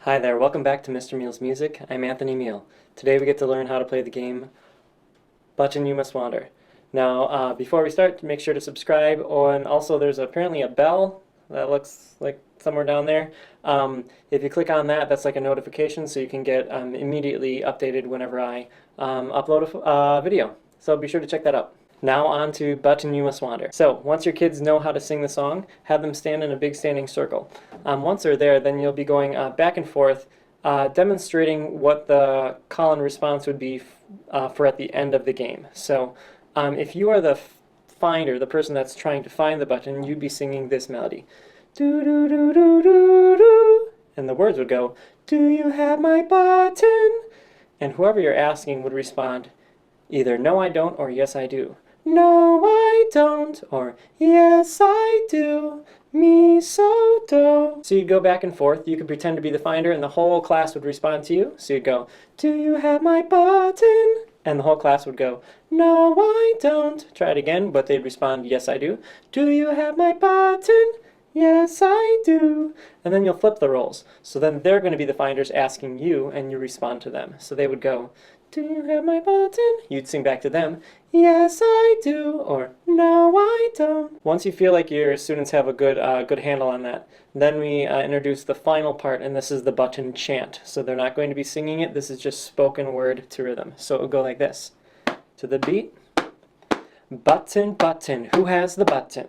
Hi there, welcome back to Mr. Meal's Music. I'm Anthony Meal. Today we get to learn how to play the game Button You Must Wander. Now, before we start, make sure to subscribe, and also there's apparently a bell that looks like somewhere down there. If you click on that, that's like a notification, so you can get immediately updated whenever I upload a video. So be sure to check that out. Now on to Button You Must Wander. So once your kids know how to sing the song, have them stand in a big standing circle. Once they're there, then you'll be going back and forth, demonstrating what the call and response would be for at the end of the game. So if you are the finder, the person that's trying to find the button, you'd be singing this melody. Do do do do do do. And the words would go, "Do you have my button?" And whoever you're asking would respond either "No, I don't," or "Yes, I do." "No, I don't," or "Yes, I do. Me so do." So you'd go back and forth. You could pretend to be the finder and the whole class would respond to you. So you'd go, "Do you have my button?" And the whole class would go, "No, I don't." Try it again, but they'd respond, "Yes, I do." "Do you have my button?" "Yes, I do." And then you'll flip the roles. So then they're going to be the finders asking you, and you respond to them. So they would go, "Do you have my button?" You'd sing back to them, "Yes, I do," or "No, I don't." Once you feel like your students have a good handle on that, then we introduce the final part, and this is the button chant. So they're not going to be singing it. This is just spoken word to rhythm. So it would go like this. To the beat, "Button, button, who has the button?"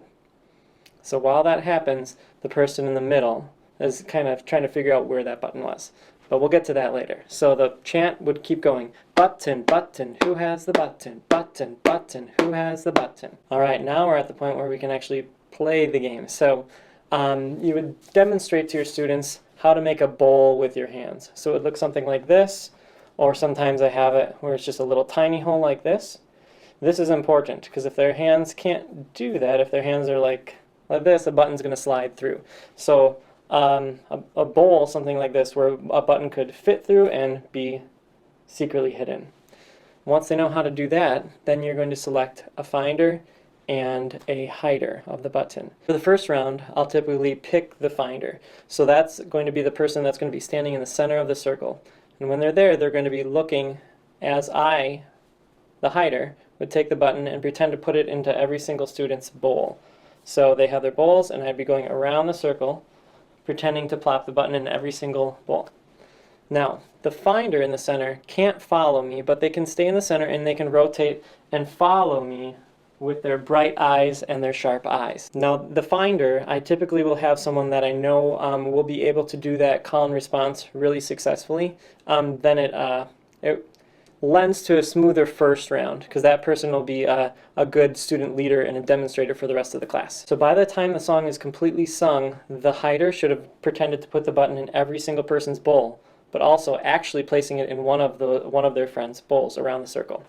So while that happens, the person in the middle is kind of trying to figure out where that button was. But we'll get to that later. So the chant would keep going. Button, button, who has the button? Button, button, who has the button? All right, now we're at the point where we can actually play the game. So you would demonstrate to your students how to make a bowl with your hands. So it would look something like this, or sometimes I have it where it's just a little tiny hole like this. This is important because if their hands can't do that, if their hands are like this, a button's going to slide through. So a bowl, something like this, where a button could fit through and be secretly hidden. Once they know how to do that, then you're going to select a finder and a hider of the button. For the first round, I'll typically pick the finder. So that's going to be the person that's going to be standing in the center of the circle. And when they're there, they're going to be looking as I, the hider, would take the button and pretend to put it into every single student's bowl. So they have their bowls, and I'd be going around the circle, pretending to plop the button in every single bowl. Now, the finder in the center can't follow me, but they can stay in the center and they can rotate and follow me with their bright eyes and their sharp eyes. Now, the finder, I typically will have someone that I know will be able to do that call and response really successfully. Then it lends to a smoother first round because that person will be a good student leader and a demonstrator for the rest of the class. So by the time the song is completely sung, the hider should have pretended to put the button in every single person's bowl, but also actually placing it in one of their friends' bowls around the circle.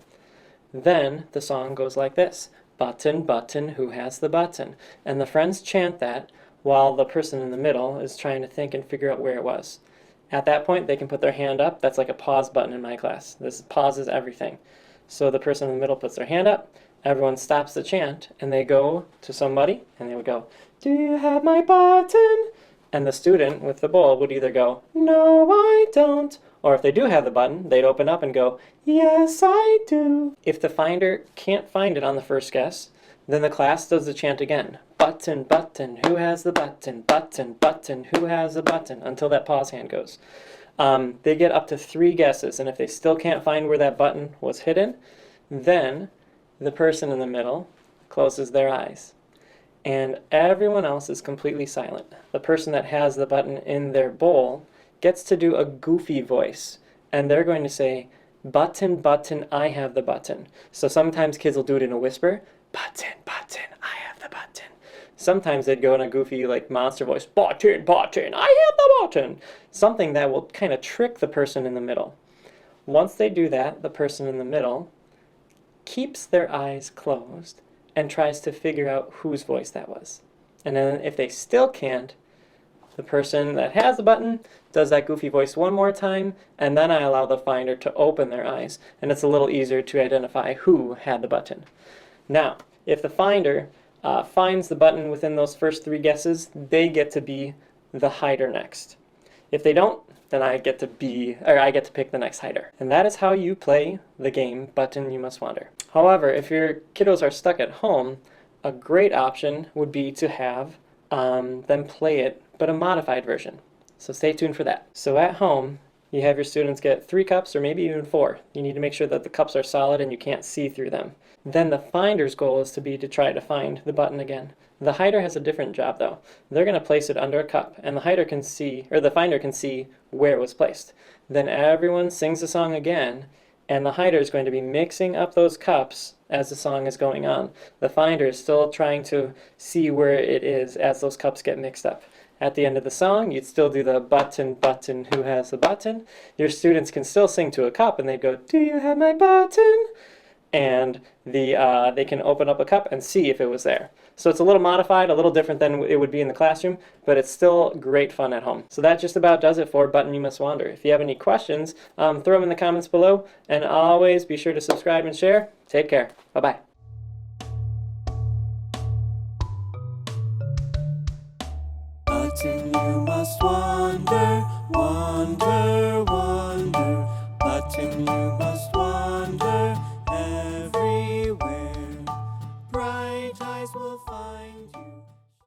Then the song goes like this. Button, button, who has the button? And the friends chant that while the person in the middle is trying to think and figure out where it was. At that point, they can put their hand up. That's like a pause button in my class. This pauses everything. So the person in the middle puts their hand up, everyone stops the chant, and they go to somebody, and they would go, "Do you have my button?" And the student with the bowl would either go, "No, I don't." Or if they do have the button, they'd open up and go, "Yes, I do." If the finder can't find it on the first guess, then the class does the chant again. Button, button, who has the button? Button, button, who has the button? Until that pause hand goes. They get up to 3 guesses, and if they still can't find where that button was hidden, then the person in the middle closes their eyes. And everyone else is completely silent. The person that has the button in their bowl gets to do a goofy voice, and they're going to say, "Button, button, I have the button." So sometimes kids will do it in a whisper, "Button, button, I have the button." Sometimes they'd go in a goofy, like, monster voice, "Button, button, I have the button." Something that will kind of trick the person in the middle. Once they do that, the person in the middle keeps their eyes closed and tries to figure out whose voice that was. And then if they still can't, the person that has the button does that goofy voice one more time, and then I allow the finder to open their eyes, and it's a little easier to identify who had the button. Now, if the finder finds the button within those first 3 guesses, they get to be the hider next. If they don't, then I get to pick the next hider. And that is how you play the game Button You Must Wander. However, if your kiddos are stuck at home, a great option would be to have them play it, but a modified version. So stay tuned for that. So at home, you have your students get 3 cups or maybe even 4. You need to make sure that the cups are solid and you can't see through them. Then the finder's goal is to try to find the button again. The hider has a different job though. They're going to place it under a cup, and the finder can see where it was placed. Then everyone sings the song again, and the hider is going to be mixing up those cups as the song is going on. The finder is still trying to see where it is as those cups get mixed up. At the end of the song, you'd still do the button, button, who has the button? Your students can still sing to a cup, and they'd go, do you have my button? And they can open up a cup and see if it was there. So it's a little modified, a little different than it would be in the classroom, but it's still great fun at home. So that just about does it for Button You Must Wander. If you have any questions, throw them in the comments below, and always be sure to subscribe and share. Take care. Bye-bye. Button you must wander, wander, wander.